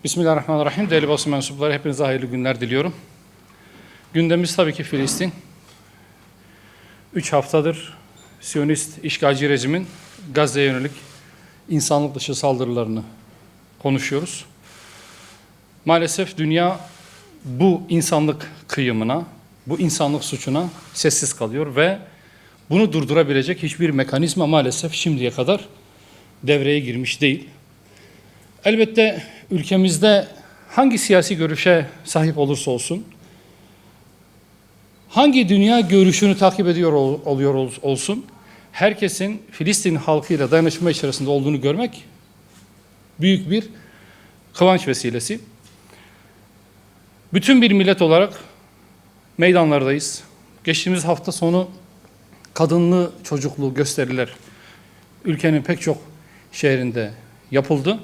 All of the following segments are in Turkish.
Bismillahirrahmanirrahim. Değerli basın mensupları, hepinize hayırlı günler diliyorum. Gündemimiz tabii ki Filistin. 3 haftadır Siyonist işgalci rejimin Gazze'ye yönelik insanlık dışı saldırılarını konuşuyoruz. Maalesef dünya bu insanlık kıyımına, bu insanlık suçuna sessiz kalıyor ve bunu durdurabilecek hiçbir mekanizma maalesef şimdiye kadar devreye girmiş değil. Elbette ülkemizde hangi siyasi görüşe sahip olursa olsun, hangi dünya görüşünü takip ediyor olsun, herkesin Filistin halkıyla dayanışma içerisinde olduğunu görmek büyük bir kıvanç vesilesi. Bütün bir millet olarak meydanlardayız. Geçtiğimiz hafta sonu kadınlı çocuklu gösteriler ülkenin pek çok şehrinde yapıldı.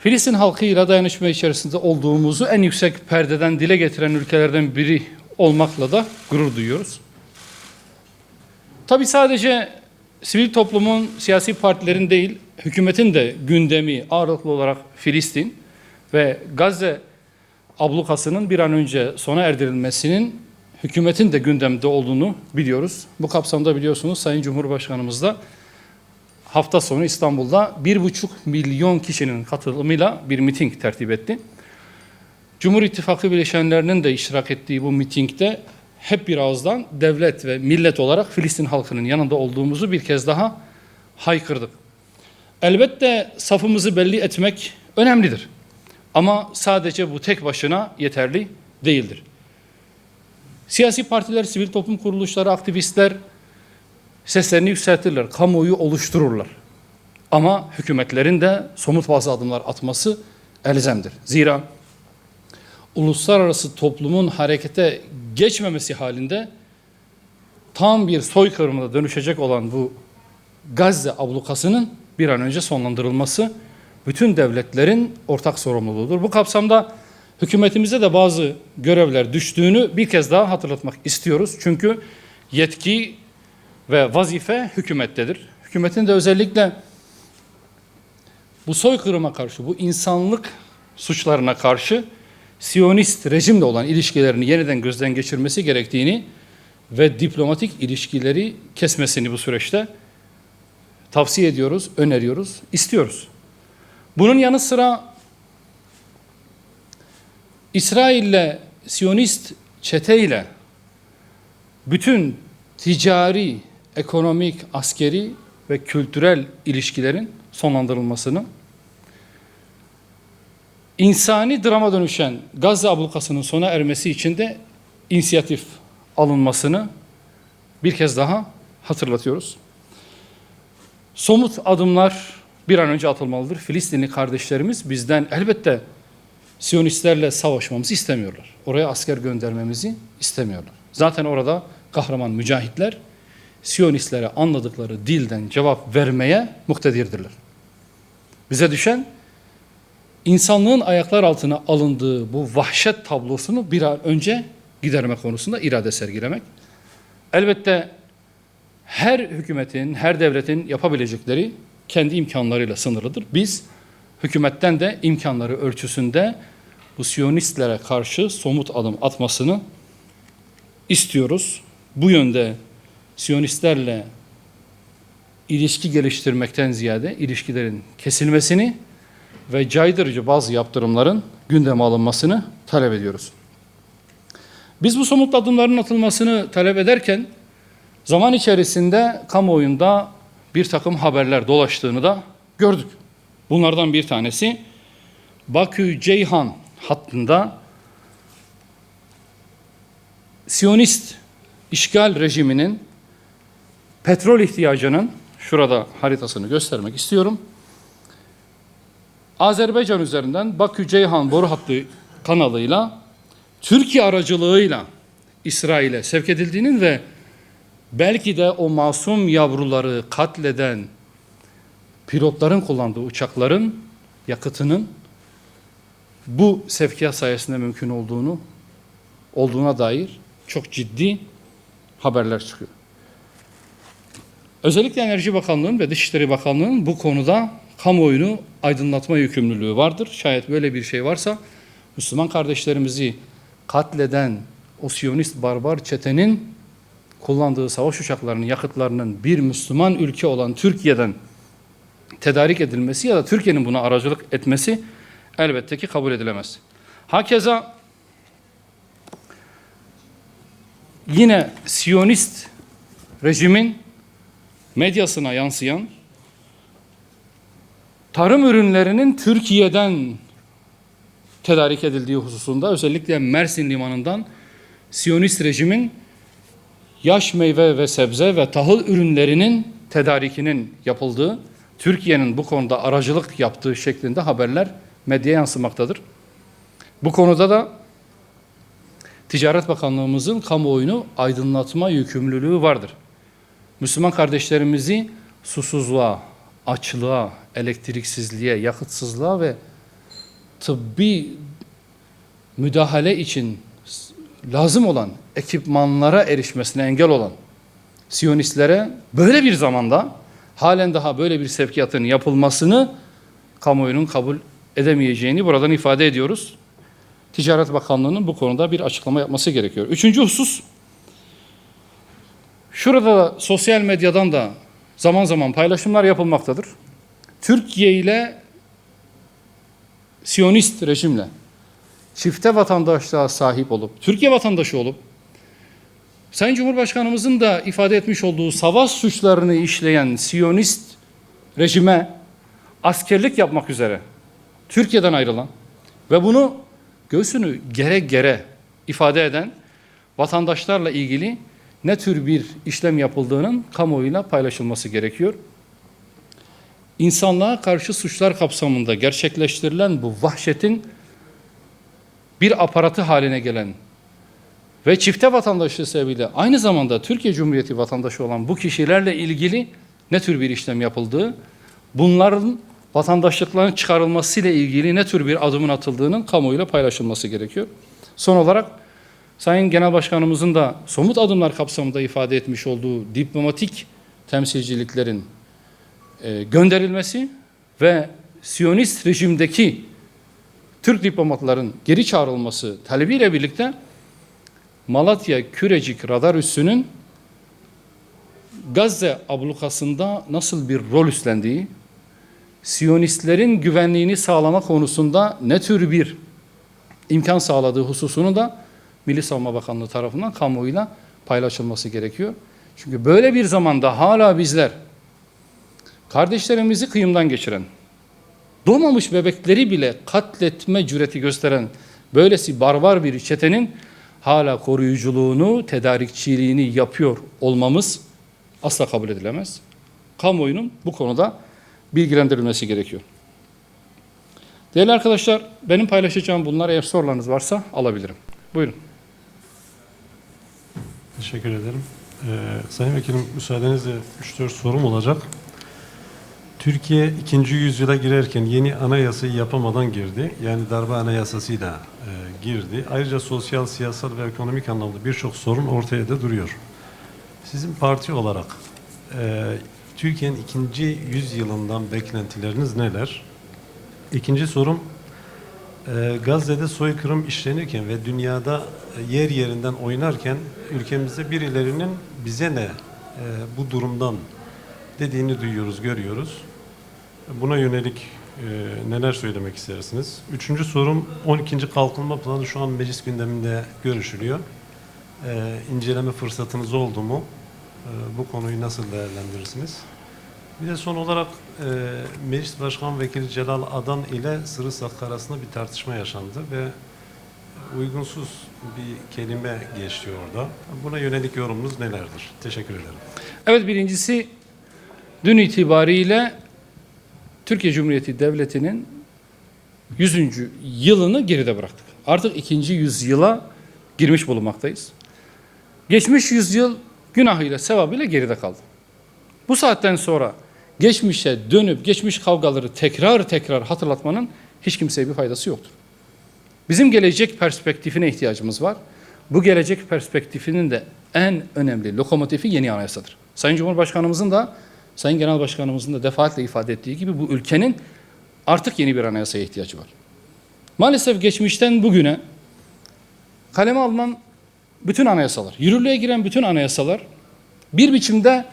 Filistin halkıyla dayanışma içerisinde olduğumuzu en yüksek perdeden dile getiren ülkelerden biri olmakla da gurur duyuyoruz. Tabii sadece sivil toplumun, siyasi partilerin değil, hükümetin de gündemi ağırlıklı olarak Filistin ve Gazze ablukasının bir an önce sona erdirilmesinin hükümetin de gündemde olduğunu biliyoruz. Bu kapsamda biliyorsunuz Sayın Cumhurbaşkanımız da hafta sonu İstanbul'da 1,5 milyon kişinin katılımıyla bir miting tertip etti. Cumhur İttifakı bileşenlerinin de iştirak ettiği bu mitingde hep bir ağızdan devlet ve millet olarak Filistin halkının yanında olduğumuzu bir kez daha haykırdık. Elbette safımızı belli etmek önemlidir. Ama sadece bu tek başına yeterli değildir. Siyasi partiler, sivil toplum kuruluşları, aktivistler seslerini yükseltirler, kamuoyu oluştururlar. Ama hükümetlerin de somut bazı adımlar atması elzemdir. Zira uluslararası toplumun harekete geçmemesi halinde tam bir soykırıma dönüşecek olan bu Gazze ablukasının bir an önce sonlandırılması bütün devletlerin ortak sorumluluğudur. Bu kapsamda hükümetimize de bazı görevler düştüğünü bir kez daha hatırlatmak istiyoruz. Çünkü yetki ve vazife hükümettedir. Hükümetin de özellikle bu soykırıma karşı, bu insanlık suçlarına karşı Siyonist rejimle olan ilişkilerini yeniden gözden geçirmesi gerektiğini ve diplomatik ilişkileri kesmesini bu süreçte tavsiye ediyoruz, öneriyoruz, istiyoruz. Bunun yanı sıra İsrail'le, Siyonist çeteyle bütün ticari, ekonomik, askeri ve kültürel ilişkilerin sonlandırılmasını, insani drama dönüşen Gazze ablukasının sona ermesi için de inisiyatif alınmasını bir kez daha hatırlatıyoruz. Somut adımlar bir an önce atılmalıdır. Filistinli kardeşlerimiz bizden elbette Siyonistlerle savaşmamızı istemiyorlar. Oraya asker göndermemizi istemiyorlar. Zaten orada kahraman mücahitler Siyonistlere anladıkları dilden cevap vermeye muktedirdirler. Bize düşen insanlığın ayaklar altına alındığı bu vahşet tablosunu bir an önce giderme konusunda irade sergilemek. Elbette her hükümetin, her devletin yapabilecekleri kendi imkanlarıyla sınırlıdır. Biz hükümetten de imkanları ölçüsünde bu Siyonistlere karşı somut adım atmasını istiyoruz. Bu yönde Siyonistlerle ilişki geliştirmekten ziyade ilişkilerin kesilmesini ve caydırıcı bazı yaptırımların gündeme alınmasını talep ediyoruz. Biz bu somut adımların atılmasını talep ederken zaman içerisinde kamuoyunda bir takım haberler dolaştığını da gördük. Bunlardan bir tanesi Bakü-Ceyhan hattında Siyonist işgal rejiminin petrol ihtiyacının, şurada haritasını göstermek istiyorum, Azerbaycan üzerinden Bakü-Ceyhan boru hattı kanalıyla Türkiye aracılığıyla İsrail'e sevk edildiğinin ve belki de o masum yavruları katleden pilotların kullandığı uçakların yakıtının bu sevkiyat sayesinde mümkün olduğuna dair çok ciddi haberler çıkıyor. Özellikle Enerji Bakanlığı'nın ve Dışişleri Bakanlığı'nın bu konuda kamuoyunu aydınlatma yükümlülüğü vardır. Şayet böyle bir şey varsa Müslüman kardeşlerimizi katleden o Siyonist barbar çetenin kullandığı savaş uçaklarının yakıtlarının bir Müslüman ülke olan Türkiye'den tedarik edilmesi ya da Türkiye'nin buna aracılık etmesi elbette ki kabul edilemez. Hakeza yine Siyonist rejimin medyasına yansıyan tarım ürünlerinin Türkiye'den tedarik edildiği hususunda özellikle Mersin limanından Siyonist rejimin yaş meyve ve sebze ve tahıl ürünlerinin tedarikinin yapıldığı, Türkiye'nin bu konuda aracılık yaptığı şeklinde haberler medyaya yansımaktadır. Bu konuda da Ticaret Bakanlığımızın kamuoyunu aydınlatma yükümlülüğü vardır. Müslüman kardeşlerimizi susuzluğa, açlığa, elektriksizliğe, yakıtsızlığa ve tıbbi müdahale için lazım olan ekipmanlara erişmesine engel olan Siyonistlere böyle bir zamanda halen daha böyle bir sevkiyatın yapılmasını kamuoyunun kabul edemeyeceğini buradan ifade ediyoruz. Ticaret Bakanlığı'nın bu konuda bir açıklama yapması gerekiyor. Üçüncü husus, şurada da sosyal medyadan da zaman zaman paylaşımlar yapılmaktadır. Türkiye ile Siyonist rejimle çifte vatandaşlığa sahip olup, Türkiye vatandaşı olup, Sayın Cumhurbaşkanımızın da ifade etmiş olduğu savaş suçlarını işleyen Siyonist rejime askerlik yapmak üzere Türkiye'den ayrılan ve bunu göğsünü gere gere ifade eden vatandaşlarla ilgili ne tür bir işlem yapıldığının kamuoyuyla paylaşılması gerekiyor. İnsanlığa karşı suçlar kapsamında gerçekleştirilen bu vahşetin bir aparatı haline gelen ve çifte vatandaşlığı sebebiyle aynı zamanda Türkiye Cumhuriyeti vatandaşı olan bu kişilerle ilgili ne tür bir işlem yapıldığı, bunların vatandaşlıklarının çıkarılmasıyla ilgili ne tür bir adımın atıldığının kamuoyuyla paylaşılması gerekiyor. Son olarak Sayın Genel Başkanımızın da somut adımlar kapsamında ifade etmiş olduğu diplomatik temsilciliklerin gönderilmesi ve Siyonist rejimdeki Türk diplomatların geri çağrılması talebiyle birlikte Malatya Kürecik radar üssünün Gazze ablukasında nasıl bir rol üstlendiği, Siyonistlerin güvenliğini sağlama konusunda ne tür bir imkan sağladığı hususunu da Milli Savunma Bakanlığı tarafından kamuoyuyla paylaşılması gerekiyor. Çünkü böyle bir zamanda hala bizler kardeşlerimizi kıyımdan geçiren, doğmamış bebekleri bile katletme cüreti gösteren böylesi barbar bir çetenin hala koruyuculuğunu, tedarikçiliğini yapıyor olmamız asla kabul edilemez. Kamuoyunun bu konuda bilgilendirilmesi gerekiyor. Değerli arkadaşlar, benim paylaşacağım bunlar, eğer sorularınız varsa alabilirim. Buyurun. Teşekkür ederim. Sayın Vekilim, müsaadenizle 3-4 sorum olacak. Türkiye 2. yüzyıla girerken yeni anayasayı yapamadan girdi. Yani darbe anayasasıyla girdi. Ayrıca sosyal, siyasal ve ekonomik anlamda birçok sorun ortaya da duruyor. Sizin parti olarak Türkiye'nin 2. yüzyılından beklentileriniz neler? İkinci sorum, Gazze'de soykırım işlenirken ve dünyada yer yerinden oynarken ülkemizde birilerinin bize ne bu durumdan dediğini duyuyoruz, görüyoruz. Buna yönelik neler söylemek istersiniz? Üçüncü sorum, 12. Kalkınma Planı şu an meclis gündeminde görüşülüyor. İnceleme fırsatınız oldu mu? Bu konuyu nasıl değerlendirirsiniz? Bir de son olarak Meclis Başkan Vekili Celal Adan ile Sırısak arasında bir tartışma yaşandı ve uygunsuz bir kelime geçti orada. Buna yönelik yorumunuz nelerdir? Teşekkür ederim. Evet, birincisi dün itibariyle Türkiye Cumhuriyeti Devleti'nin 100. yılını geride bıraktık. Artık 2. yüzyıla girmiş bulunmaktayız. Geçmiş yüzyıl günahıyla, sevabıyla geride kaldı. Bu saatten sonra geçmişe dönüp geçmiş kavgaları tekrar hatırlatmanın hiç kimseye bir faydası yoktur. Bizim gelecek perspektifine ihtiyacımız var. Bu gelecek perspektifinin de en önemli lokomotifi yeni anayasadır. Sayın Cumhurbaşkanımızın da Sayın Genel Başkanımızın da defaatle ifade ettiği gibi bu ülkenin artık yeni bir anayasaya ihtiyacı var. Maalesef geçmişten bugüne kaleme alınan bütün anayasalar, yürürlüğe giren bütün anayasalar bir biçimde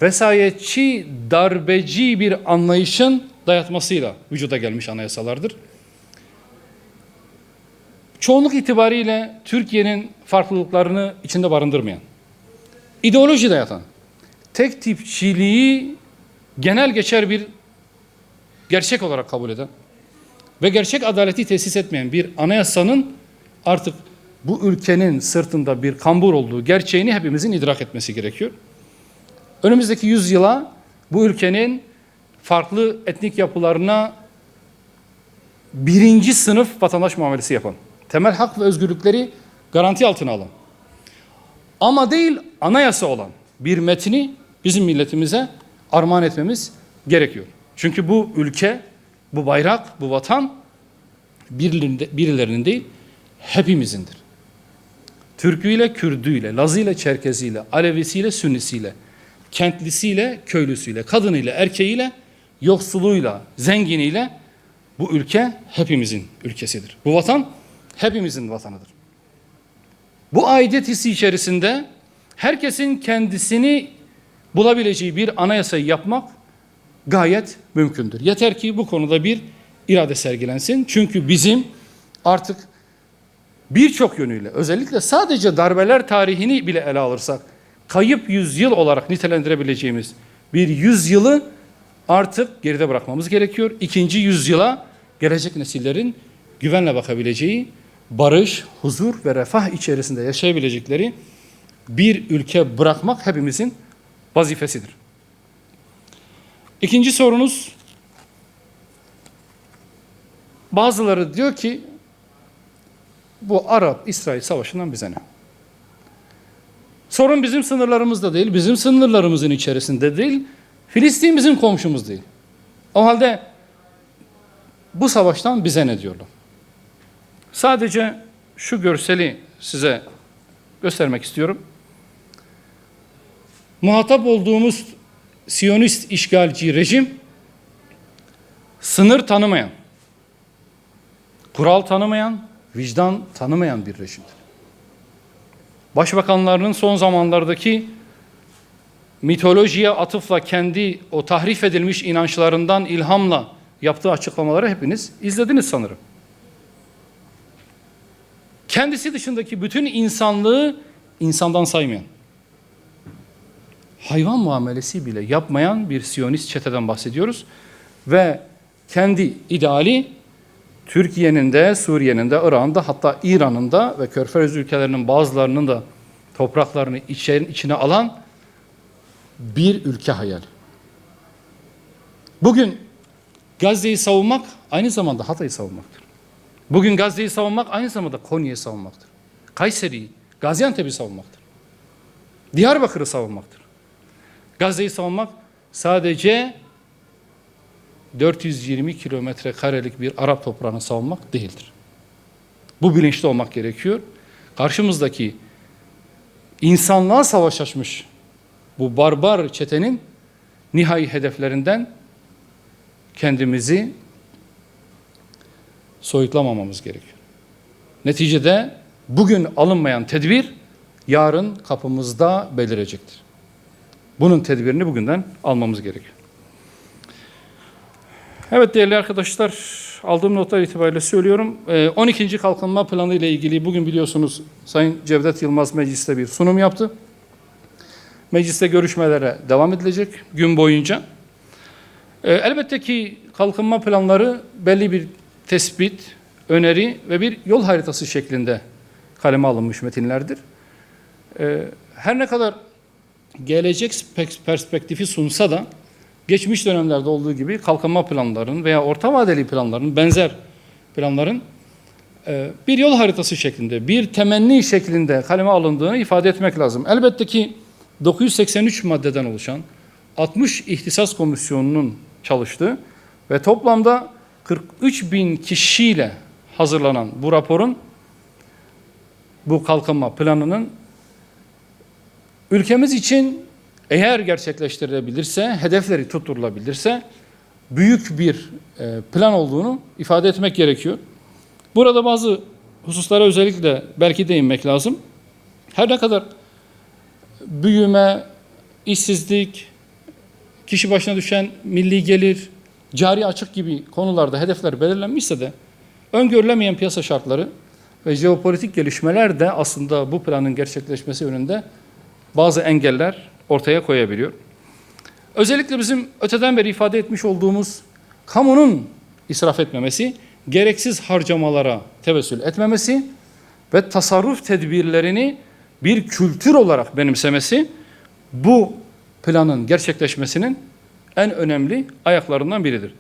vesayetçi, darbeci bir anlayışın dayatmasıyla vücuda gelmiş anayasalardır. Çoğunluk itibariyle Türkiye'nin farklılıklarını içinde barındırmayan, ideoloji dayatan, tek tipçiliği genel geçer bir gerçek olarak kabul eden ve gerçek adaleti tesis etmeyen bir anayasanın artık bu ülkenin sırtında bir kambur olduğu gerçeğini hepimizin idrak etmesi gerekiyor. Önümüzdeki yüzyıla bu ülkenin farklı etnik yapılarına birinci sınıf vatandaş muamelesi yapan, temel hak ve özgürlükleri garanti altına alan ama değil anayasa olan bir metni bizim milletimize armağan etmemiz gerekiyor. Çünkü bu ülke, bu bayrak, bu vatan birilerinin değil, hepimizindir. Türküyle, Kürdüyle, Lazıyla, Çerkeziyle, Alevisiyle, Sünnisiyle, kentlisiyle, köylüsüyle, kadınıyla, erkeğiyle, yoksuluyla, zenginiyle bu ülke hepimizin ülkesidir. Bu vatan hepimizin vatanıdır. Bu aidiyet hissi içerisinde herkesin kendisini bulabileceği bir anayasayı yapmak gayet mümkündür. Yeter ki bu konuda bir irade sergilensin. Çünkü bizim artık birçok yönüyle, özellikle sadece darbeler tarihini bile ele alırsak, kayıp yüzyıl olarak nitelendirebileceğimiz bir yüzyılı artık geride bırakmamız gerekiyor. İkinci yüzyıla gelecek nesillerin güvenle bakabileceği, barış, huzur ve refah içerisinde yaşayabilecekleri bir ülke bırakmak hepimizin vazifesidir. İkinci sorunuz, bazıları diyor ki bu Arap-İsrail savaşından bize ne? Sorun bizim sınırlarımızda değil, bizim sınırlarımızın içerisinde değil, Filistin bizim komşumuz değil. O halde bu savaştan bize ne diyorlar? Sadece şu görseli size göstermek istiyorum. Muhatap olduğumuz Siyonist işgalci rejim sınır tanımayan, kural tanımayan, vicdan tanımayan bir rejimdir. Başbakanlarının son zamanlardaki mitolojiye atıfla kendi o tahrif edilmiş inançlarından ilhamla yaptığı açıklamaları hepiniz izlediniz sanırım. Kendisi dışındaki bütün insanlığı insandan saymayan, hayvan muamelesi bile yapmayan bir Siyonist çeteden bahsediyoruz. Ve kendi ideali Türkiye'nin de, Suriye'nin de, Irak'ın da, hatta İran'ın da ve Körfez ülkelerinin bazılarının da topraklarını içine alan bir ülke hayali. Bugün Gazze'yi savunmak aynı zamanda Hatay'ı savunmaktır. Bugün Gazze'yi savunmak aynı zamanda Konya'yı savunmaktır. Kayseri'yi, Gaziantep'i savunmaktır. Diyarbakır'ı savunmaktır. Gazze'yi savunmak sadece 420 kilometre karelik bir Arap toprağını savunmak değildir. Bu bilinçli olmak gerekiyor. Karşımızdaki insanlığa savaş açmış bu barbar çetenin nihai hedeflerinden kendimizi soyutlamamamız gerekiyor. Neticede bugün alınmayan tedbir yarın kapımızda belirecektir. Bunun tedbirini bugünden almamız gerekiyor. Evet değerli arkadaşlar, aldığım notlar itibariyle söylüyorum. 12. Kalkınma Planı ile ilgili bugün biliyorsunuz Sayın Cevdet Yılmaz mecliste bir sunum yaptı. Mecliste görüşmelere devam edilecek gün boyunca. Elbette ki kalkınma planları belli bir tespit, öneri ve bir yol haritası şeklinde kaleme alınmış metinlerdir. Her ne kadar gelecek perspektifi sunsa da geçmiş dönemlerde olduğu gibi kalkınma planlarının veya orta vadeli planların, benzer planların bir yol haritası şeklinde, bir temenni şeklinde kaleme alındığını ifade etmek lazım. Elbette ki 983 maddeden oluşan 60 ihtisas komisyonunun çalıştığı ve toplamda 43 bin kişiyle hazırlanan bu raporun, bu kalkınma planının ülkemiz için eğer gerçekleştirilebilirse, hedefleri tutturulabilirse büyük bir plan olduğunu ifade etmek gerekiyor. Burada bazı hususlara özellikle belki değinmek lazım. Her ne kadar büyüme, işsizlik, kişi başına düşen milli gelir, cari açık gibi konularda hedefler belirlenmişse de öngörülemeyen piyasa şartları ve jeopolitik gelişmeler de aslında bu planın gerçekleşmesi yönünde bazı engeller ortaya koyabiliyor. Özellikle bizim öteden beri ifade etmiş olduğumuz kamunun israf etmemesi, gereksiz harcamalara tevessül etmemesi ve tasarruf tedbirlerini bir kültür olarak benimsemesi bu planın gerçekleşmesinin en önemli ayaklarından biridir.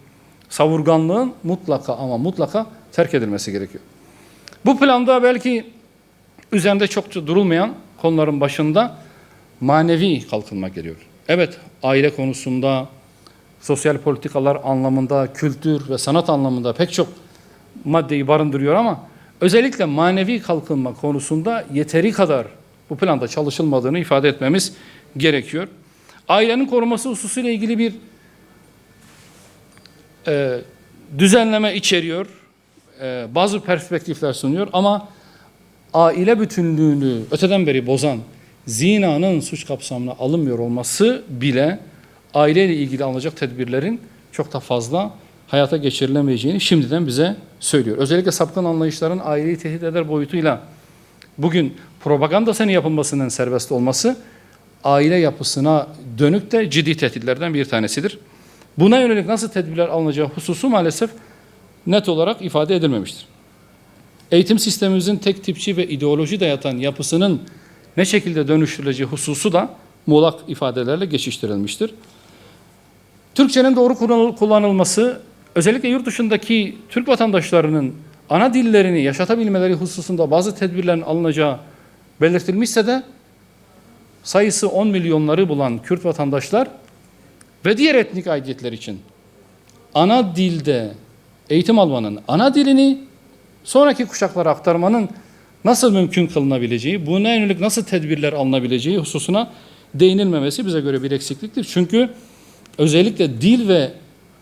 Savurganlığın mutlaka ama mutlaka terk edilmesi gerekiyor. Bu planda belki üzerinde çokça durulmayan konuların başında manevi kalkınma geliyor. Evet, aile konusunda, sosyal politikalar anlamında, kültür ve sanat anlamında pek çok maddeyi barındırıyor ama özellikle manevi kalkınma konusunda yeteri kadar bu planda çalışılmadığını ifade etmemiz gerekiyor. Ailenin koruması hususuyla ilgili bir düzenleme içeriyor, bazı perspektifler sunuyor ama aile bütünlüğünü öteden beri bozan zinanın suç kapsamına alınmıyor olması bile aileyle ilgili alınacak tedbirlerin çok da fazla hayata geçirilemeyeceğini şimdiden bize söylüyor. Özellikle sapkın anlayışların aileyi tehdit eder boyutuyla bugün propagandasının yapılmasının serbest olması aile yapısına dönük de ciddi tehditlerden bir tanesidir. Buna yönelik nasıl tedbirler alınacağı hususu maalesef net olarak ifade edilmemiştir. Eğitim sistemimizin tek tipçi ve ideoloji dayatan yapısının ne şekilde dönüştürüleceği hususu da muğlak ifadelerle geçiştirilmiştir. Türkçenin doğru kullanılması, özellikle yurt dışındaki Türk vatandaşlarının ana dillerini yaşatabilmeleri hususunda bazı tedbirlerin alınacağı belirtilmişse de sayısı 10 milyonları bulan Kürt vatandaşlar ve diğer etnik aidiyetler için ana dilde eğitim almanın, ana dilini sonraki kuşaklara aktarmanın nasıl mümkün kılınabileceği, buna yönelik nasıl tedbirler alınabileceği hususuna değinilmemesi bize göre bir eksikliktir. Çünkü özellikle dil ve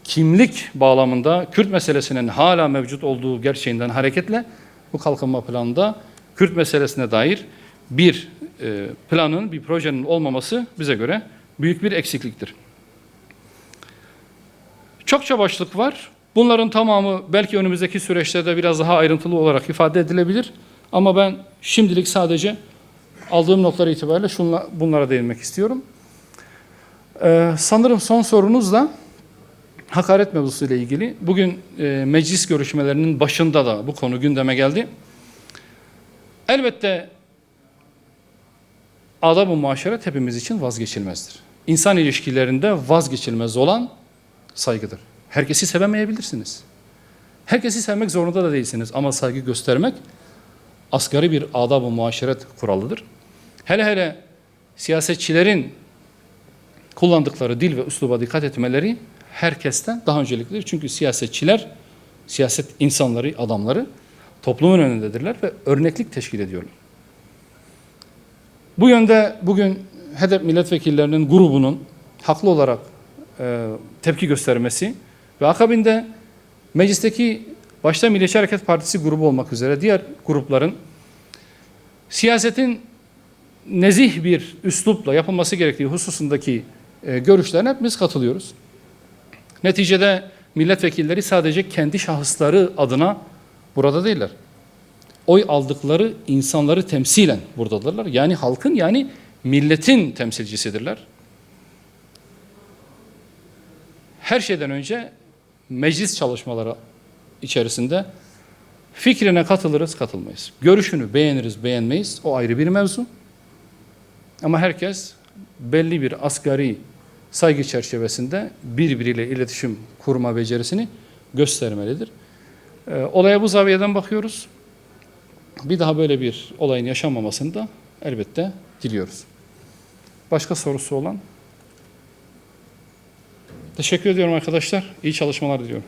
kimlik bağlamında Kürt meselesinin hala mevcut olduğu gerçeğinden hareketle bu kalkınma planında Kürt meselesine dair bir planın, bir projenin olmaması bize göre büyük bir eksikliktir. Çokça başlık var. Bunların tamamı belki önümüzdeki süreçlerde biraz daha ayrıntılı olarak ifade edilebilir. Ama ben şimdilik sadece aldığım notlar itibariyle bunlara değinmek istiyorum. Sanırım son sorunuz da hakaret mevzusuyla ilgili. Bugün meclis görüşmelerinin başında da bu konu gündeme geldi. Elbette adab-ı muaşeret hepimiz için vazgeçilmezdir. İnsan ilişkilerinde vazgeçilmez olan saygıdır. Herkesi sevemeyebilirsiniz. Herkesi sevmek zorunda da değilsiniz ama saygı göstermek asgari bir adab-ı muaşeret kuralıdır. Hele hele siyasetçilerin kullandıkları dil ve üsluba dikkat etmeleri herkesten daha önceliklidir. Çünkü siyasetçiler, siyaset insanları, adamları toplumun önündedirler ve örneklik teşkil ediyorlar. Bu yönde bugün HDP milletvekillerinin grubunun haklı olarak tepki göstermesi ve akabinde meclisteki başta Milliyetçi Hareket Partisi grubu olmak üzere diğer grupların siyasetin nezih bir üslupla yapılması gerektiği hususundaki görüşlerine hepimiz katılıyoruz. Neticede milletvekilleri sadece kendi şahısları adına burada değiller. Oy aldıkları insanları temsilen buradadırlar. Yani halkın, yani milletin temsilcisidirler. Her şeyden önce meclis çalışmaları içerisinde fikrine katılırız, katılmayız. Görüşünü beğeniriz, beğenmeyiz. O ayrı bir mevzu. Ama herkes belli bir asgari saygı çerçevesinde birbiriyle iletişim kurma becerisini göstermelidir. Olaya bu zaviyeden bakıyoruz. Bir daha böyle bir olayın yaşanmamasını da elbette diliyoruz. Başka sorusu olan? Teşekkür ediyorum arkadaşlar. İyi çalışmalar diliyorum.